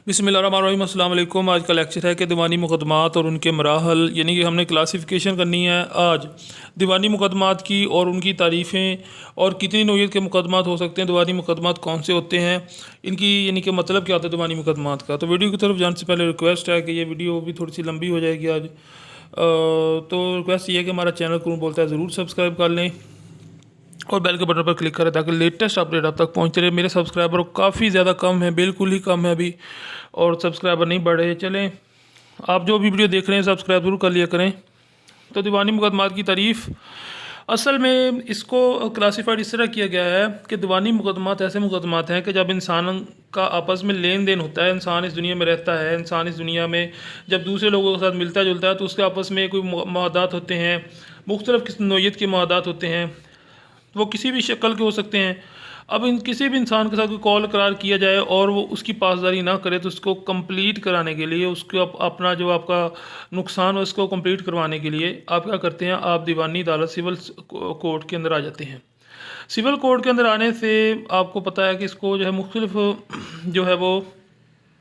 बिस्मिल्लाहिर्रहमानिर्रहीम। अस्सलाम वालेकुम। आज का लेक्चर है कि दीवानी मुकदमात और उनके मराहल, यानी कि हमने क्लासिफ़िकेशन करनी है आज दीवानी मुकदमात की और उनकी तारीफ़ें और कितनी नौइयत के मुकदमात हो सकते हैं, दीवानी मुकदमात कौन से होते हैं, इनकी यानी कि मतलब क्या होता है दीवानी मुकदमात का। तो वीडियो की तरफ जाने से पहले रिक्वेस्ट है कि ये वीडियो भी थोड़ी सी लंबी हो जाएगी आज। तो रिक्वेस्ट ये है कि हमारा चैनल कौन बोलता है ज़रूर सब्सक्राइब कर लें और बेल के बटन पर क्लिक करें ताकि लेटेस्ट अपडेट आप तक पहुंचते रहे। मेरे सब्सक्राइबर काफ़ी ज़्यादा कम है, बिल्कुल ही कम है अभी, और सब्सक्राइबर नहीं बढ़ रहे। चलें, आप जो भी वीडियो देख रहे हैं सब्सक्राइब जरूर कर लिया करें। तो दीवानी मुकदमात की तारीफ़, असल में इसको क्लासीफाइड इस तरह किया गया है कि दीवानी मुकदमात ऐसे मुकदमात हैं कि जब इंसान का आपस में लेन देन होता है, इंसान इस दुनिया में रहता है, इंसान इस दुनिया में जब दूसरे लोगों के साथ मिलता जुलता है तो उसके आपस में कोई मुआहदात होते हैं, मुख्तलिफ़ किस्म नौइयत के मुआहदात होते हैं, वो किसी भी शक्ल के हो सकते हैं। अब इन किसी भी इंसान के साथ कोई कॉल करार किया जाए और वो उसकी पासदारी ना करे तो उसको कंप्लीट कराने के लिए, उसको अपना जो आपका नुकसान हो उसको कंप्लीट करवाने के लिए आप क्या करते हैं, आप दीवानी अदालत सिविल कोर्ट के अंदर आ जाते हैं। सिविल कोर्ट के अंदर आने से आपको पता है कि इसको जो है मुख्तलिफ जो है वो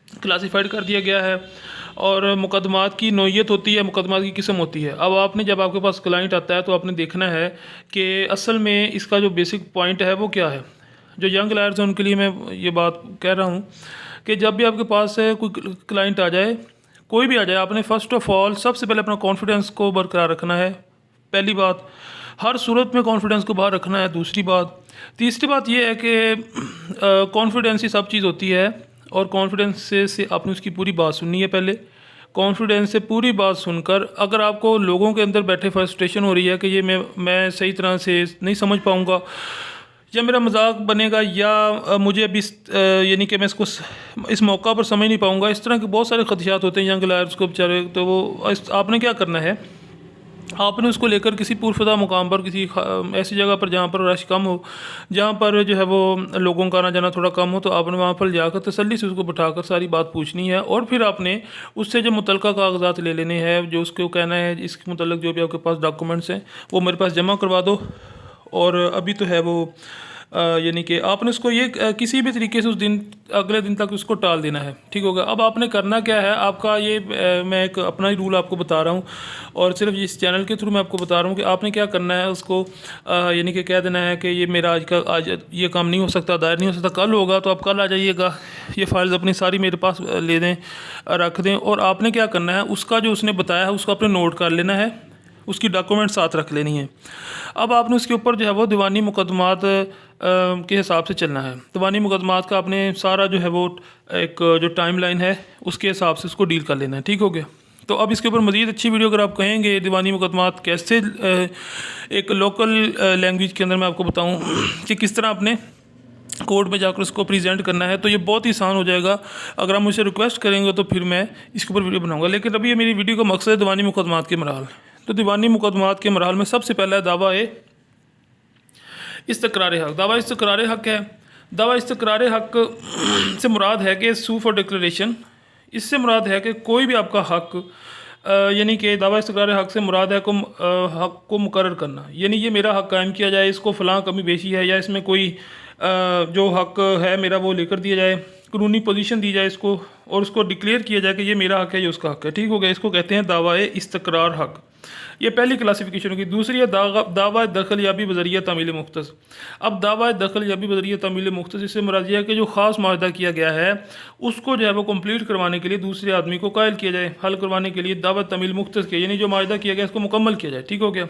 क्लासीफाइड कर दिया गया है और मुकदमात की नौइयत होती है, मुकदमात की किस्म होती है। अब आपने जब आपके पास क्लाइंट आता है तो आपने देखना है कि असल में इसका जो बेसिक पॉइंट है वो क्या है। जो यंग लायर्स हैं उनके लिए मैं ये बात कह रहा हूँ कि जब भी आपके पास कोई क्लाइंट आ जाए, कोई भी आ जाए, आपने फ़र्स्ट ऑफ़ ऑल सबसे पहले अपना कॉन्फिडेंस को बरकरार रखना है। पहली बात, हर सूरत में कॉन्फिडेंस को बाहर रखना है। दूसरी बात, तीसरी बात यह है कि कॉन्फिडेंस ही सब चीज़ होती है और कॉन्फिडेंस से आपने उसकी पूरी बात सुननी है। पहले कॉन्फिडेंस से पूरी बात सुनकर अगर आपको लोगों के अंदर बैठे फ्रस्ट्रेशन हो रही है कि ये मैं सही तरह से नहीं समझ पाऊँगा या मेरा मजाक बनेगा या मुझे अभी यानी कि मैं इसको इस मौका पर समझ नहीं पाऊँगा, इस तरह के बहुत सारे खदशात होते हैं यंग लायर्स को बेचारे। तो वो आपने क्या करना है, आपने उसको लेकर किसी पुरफदा मुकाम पर, किसी ऐसी जगह पर जहाँ पर रश कम हो, जहाँ पर जो है वो लोगों का आना जाना थोड़ा कम हो, तो आपने वहाँ पर जाकर तसल्ली से उसको बिठाकर सारी बात पूछनी है और फिर आपने उससे जो मुतलका कागजात ले लेने हैं, जो उसको कहना है इसके मुतल्लिक जो भी आपके पास डॉक्यूमेंट्स हैं वो मेरे पास जमा करवा दो। और अभी तो है वो यानी कि आपने उसको ये किसी भी तरीके से उस दिन अगले दिन तक उसको टाल देना है। ठीक होगा। अब आपने करना क्या है, आपका ये मैं एक अपना ही रूल आपको बता रहा हूँ और सिर्फ इस चैनल के थ्रू मैं आपको बता रहा हूँ कि आपने क्या करना है, उसको यानी कि कह देना है कि ये मेरा आज ये काम नहीं हो सकता, दायर नहीं हो सकता, कल होगा, तो आप कल आ जाइएगा, ये फाइल्स अपनी सारी मेरे पास ले दें, रख दें। और आपने क्या करना है, उसका जो उसने बताया है उसको आपने नोट कर लेना है, उसकी डॉक्यूमेंट साथ रख लेनी है। अब आपने उसके ऊपर जो है वो दीवानी मुकदमात के हिसाब से चलना है। दीवानी मुकदमात का आपने सारा जो है वो एक जो टाइम लाइन है उसके हिसाब से उसको डील कर लेना है। ठीक हो गया। तो अब इसके ऊपर मज़ीद अच्छी वीडियो अगर आप कहेंगे दीवानी मुकदमात कैसे एक लोकल लैंग्वेज के अंदर मैं आपको बताऊँ कि किस तरह आपने कोर्ट में जाकर उसको प्रेजेंट करना है, तो ये बहुत ही आसान हो जाएगा। अगर आप मुझसे रिक्वेस्ट करेंगे तो फिर मैं इसके ऊपर वीडियो बनाऊँगा, लेकिन अभी ये मेरी वीडियो का मकसद है दीवानी मुकदमात के मराहल। तो दीवानी मुकदमात के मराहल में सबसे पहला है दावा इस्तक़रार हक़। दावा इस्तक़रार हक़ है। दावा इस्तक़रार हक़ से मुराद है कि सूफ़ और डिक्लेरेशन, इससे मुराद है कि कोई भी आपका हक़, यानी कि दावा इस्तक़रार हक़ से मुराद है हक़ को मुकर्रर करना, यानी ये मेरा हक़ कायम किया जाए, इसको फ़लाँ कमी बेशी है या इसमें कोई जो हक़ है मेरा वो लेकर दिया जाए, कानूनी पोजीशन दी जाए इसको और उसको डिक्लेयर किया जाए कि ये मेरा हक़ है, ये उसका हक़ है। ठीक हो गया। इसको कहते हैं दावा इस्तक़रार हक़। ये पहली क्लासिफिकेशन होगी। दूसरी है दावा दखल याबी बज़रिया तमील मुख्तस। अब दावा दखल याबी बज़रिया तमील मुख्तस, इससे मुराद है कि जो ख़ास माहदा किया गया है उसको जो है वो कंप्लीट करवाने के लिए दूसरे आदमी को कायल किया जाए, हल करवाने के लिए दावा तमील मुख्तस के, यानी जो माहदा किया गया इसको मुकम्मल किया जाए। ठीक हो गया।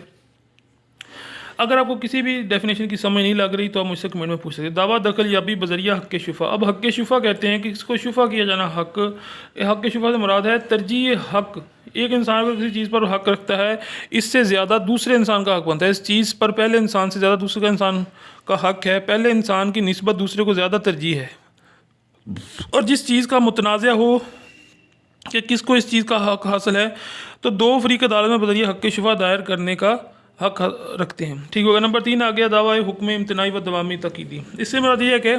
अगर आपको किसी भी डेफिनेशन की समझ नहीं लग रही तो आप मुझसे कमेंट में पूछ सकते हैं। दावा दखल याबी बज़रिया हक़ शुफ़ा। अब हक़ शुफ़ा कहते हैं कि इसको शुफ़ा किया जाना। हक़ शुफ़ा से मुराद है तरजीह हक़। एक इंसान अगर किसी चीज़ पर हक़ रखता है, इससे ज़्यादा दूसरे इंसान का हक़ बनता है। इस चीज़ पर पहले इंसान से ज़्यादा दूसरे का इंसान का हक़ है, पहले इंसान की निस्बत दूसरे को ज़्यादा तरजीह है। और जिस चीज़ का मुतनाज़ा हो कि किसको इस चीज़ का हक़ हासिल है, तो दो फ़रीक़ अदालत में बज़रिया हक़ शुफ़ा दायर करने का हक़ रखते हैं। ठीक होगा। नंबर 3 आ गया दावा हुक्म इम्तनाई व दवामी तकीदी। इससे मुराद ये है कि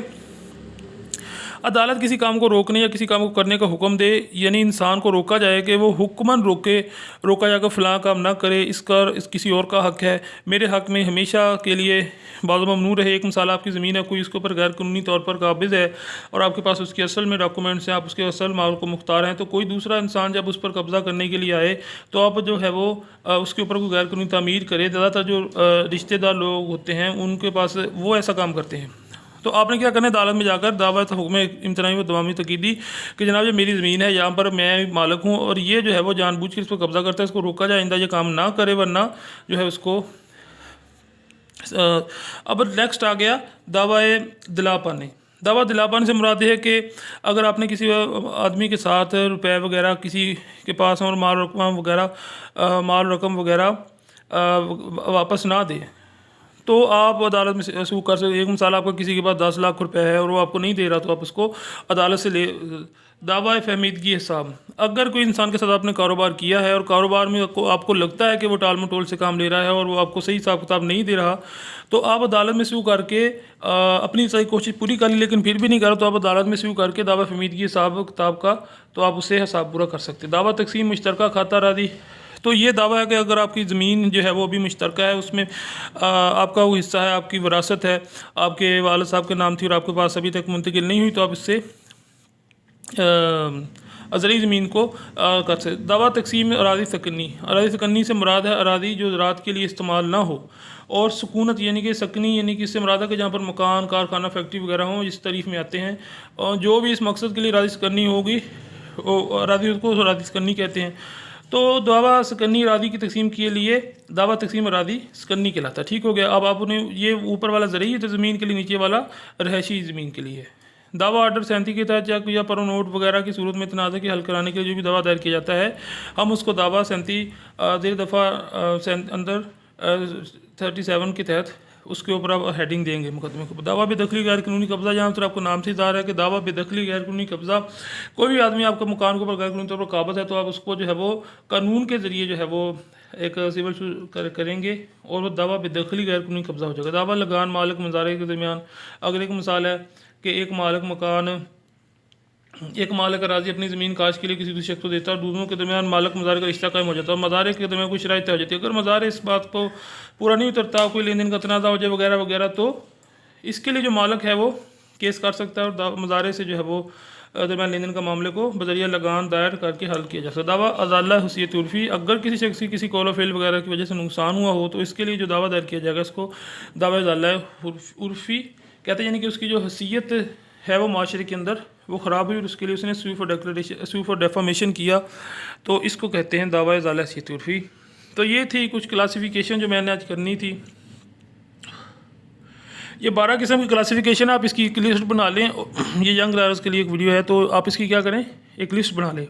अदालत किसी काम को रोकने या किसी काम को करने का हुक्म दे, यानी इंसान को रोका जाए कि वो हुक्मन रोका जाएगा फ़लाँ काम ना करे, इस किसी और का हक़ है, मेरे हक़ में हमेशा के लिए बाज़ ममनू रहे। एक मिसाल, आपकी ज़मीन है, कोई उसके ऊपर गैर कानूनी तौर पर काबिज़ है और आपके पास उसके असल में डॉक्यूमेंट्स हैं, आप उसके असल माल को मुख्तार हैं, तो कोई दूसरा इंसान जब उस पर कब्ज़ा करने के लिए आए तो आप जो है वो उसके ऊपर कोई गैर कानूनी तामीर करे। ज़्यादातर जो रिश्तेदार लोग होते हैं उनके पास वो ऐसा काम करते हैं। तो आपने क्या करना है, अदालत में जाकर दावा हुक्म इम्तनाई व दवामी तकीदी कि जनाब ये मेरी ज़मीन है, यहाँ पर मैं मालिक हूँ और ये जो है वो जानबूझ के इस पर कब्ज़ा करता है, इसको रोका जाए, आइंदा ये काम ना करे, वरना जो है उसको अब नेक्स्ट आ गया दावा दिला पाने। दावा दिला पाने से मुराद है कि अगर आपने किसी आदमी के साथ रुपए वगैरह किसी के पास और माल रकम वगैरह वापस ना दे तो आप अदालत में सू कर सकते। एक मिसाल, आपका किसी के पास 10 लाख रुपए है और वो आपको नहीं दे रहा, तो आप उसको अदालत से ले दावा फहमीदगी हिसाब। अगर कोई इंसान के साथ आपने कारोबार किया है और कारोबार में आपको लगता है कि वो टाल मटोल से काम ले रहा है और वो आपको सही हिसाब किताब नहीं दे रहा, तो आप अदालत में सू करके अपनी सही कोशिश पूरी कर ली, लेकिन फिर भी नहीं करा, तो आप अदालत में सू करके दावा फहमीदगी हिसाब किताब का तो आप उससे हिसाब पूरा कर सकते। दावा तकसीम मुश्तरका खाता रादी, तो ये दावा है कि अगर आपकी ज़मीन जो है वो भी मुश्तरका है, उसमें आपका वो हिस्सा है, आपकी विरासत है, आपके वालिद साहब के नाम थी और आपके पास अभी तक मुंतकिल नहीं हुई, तो आप इससे अज़ली ज़मीन को कर सकते। दावा तकसीम अरादी सकनी से मुराद है अरादी जो ज़राअत के लिए इस्तेमाल ना हो, और सुकूनत यानी कि सकनी यानी कि इससे मुराद है कि जहाँ पर मकान, कारखाना, फैक्ट्री वगैरह हों, इस तारीफ़ में आते हैं। और जो भी इस मकसद के लिए अरादी सकनी होगी वो अरादी, उसको अरादी सकनी कहते हैं। तो दावा सकनी अरादी की तकसीम के लिए दावा तकसीम अरादी सकनी कहलाता है। ठीक हो गया। अब आपने ये ऊपर वाला ज़रूरी तो ज़मीन के लिए, नीचे वाला रहायशी ज़मीन के लिए है। दावा ऑर्डर 37 के तहत या पर नोट वगैरह की सूरत में तनाज़ा के हल कराने के लिए जो भी दावा दायर किया जाता है, हम उसको दावा 37 ज़ेर दफ़ा अंदर 37 के तहत उसके ऊपर आप हेडिंग देंगे मुकदमे को। दावा बेदखली गैर कानूनी कब्ज़ा, जहाँ पर आपको नाम से ज़ाहिर है कि दावा बेदखली गैर कानूनी कब्ज़ा, कोई भी आदमी आपके मकान के ऊपर गैर कानूनी तौर पर काबज़ है, तो आप उसको जो है वो कानून के ज़रिए जो है वो एक सिविल करेंगे और वो दावा बेदखली गैर कानूनी कब्ज़ा हो जाएगा। दावा लगान मालिक मज़ारे के दरमियान, अगर एक मिसाल है कि एक मालिक अराज़ी अपनी ज़मीन काश के लिए किसी दूसरे शख्स को देता है और दोनों के दरमियान मालिक मज़ारे का रिश्ता कायम हो जाता है, और मज़ारे के दरमियान कोई शराइत तय हो जाती है। अगर मज़ारे इस बात को पूरा नहीं उतरता, कोई लेन देन का तनाज़ा हो जाए वगैरह वगैरह, तो इसके लिए जो मालिक है वो केस कर सकता है और मज़ारे से जो है वो दरमियान लेन देन का मामले को बज़रिया लगान दायर करके हल किया जा सकता है। दावा अज़ाला हुसियत उर्फ़ी, अगर किसी शख्स की किसी कौल फ़िल वगैरह की वजह से नुकसान हुआ हो, तो इसके लिए जो दावा दायर किया जाएगा इसको दावा अज़ाला उर्फ़ी कहते हैं। यानी कि उसकी जो हैसियत है वो माशरे के अंदर वो ख़राब हुई और उसके लिए उसने सू फॉर डेफामेशन किया, तो इसको कहते हैं दावा अज़ाला हैसियत उर्फ़ी। तो ये थी कुछ क्लासिफिकेशन जो मैंने आज करनी थी। ये 12 किस्म की क्लासिफिकेशन, आप इसकी एक लिस्ट बना लें। ये यंग लर्नर्स के लिए एक वीडियो है, तो आप इसकी क्या करें, एक लिस्ट बना लें।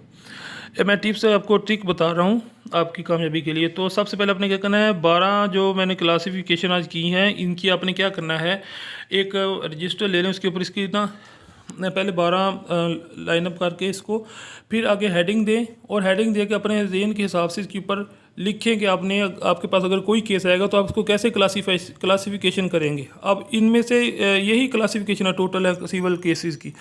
मैं टिप्स आपको ट्रिक बता रहा हूँ आपकी कामयाबी के लिए। तो सबसे पहले आपने क्या करना है, 12 जो मैंने क्लासिफिकेशन आज की हैं, इनकी आपने क्या करना है, एक रजिस्टर ले लें, उसके ऊपर इसकी ना पहले 12 लाइनअप करके इसको, फिर आगे हेडिंग दें और हेडिंग दे के अपने ज़हन के हिसाब से इसके ऊपर लिखें कि आपके पास अगर कोई केस आएगा तो आप उसको कैसे क्लासिफिकेशन करेंगे। अब इनमें से यही क्लासिफिकेशन है टोटल है सिविल केसेस की।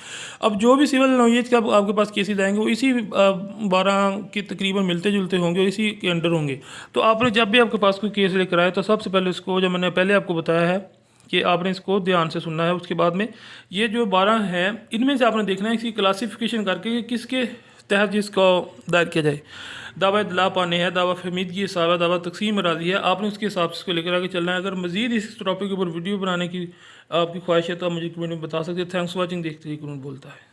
अब जो भी सिविल नौयत के आपके पास केसेस आएंगे वो इसी 12 के तकरीबन मिलते जुलते होंगे और इसी के अंडर होंगे। तो आपने जब भी आपके पास कोई केस लेकर आए तो सबसे पहले इसको, जो मैंने पहले आपको बताया है कि आपने इसको ध्यान से सुनना है। उसके बाद में ये जो 12 हैं इनमें से आपने देखना है इसकी क्लासिफिकेशन करके किसके तहत जिसको दायर किया जाए। दावा दिला पाने है, दावा फहमीदगी हिसाब है, दावा तकसीम अरादी है, आपने उसके हिसाब से इसको लेकर आगे चलना है। अगर मज़ीद इस टॉपिक के ऊपर वीडियो बनाने की आपकी ख्वाहिश है तो आप मुझे कमेंट में बता सकते हैं। Thanks for watching. देखते ही कानून बोलता है।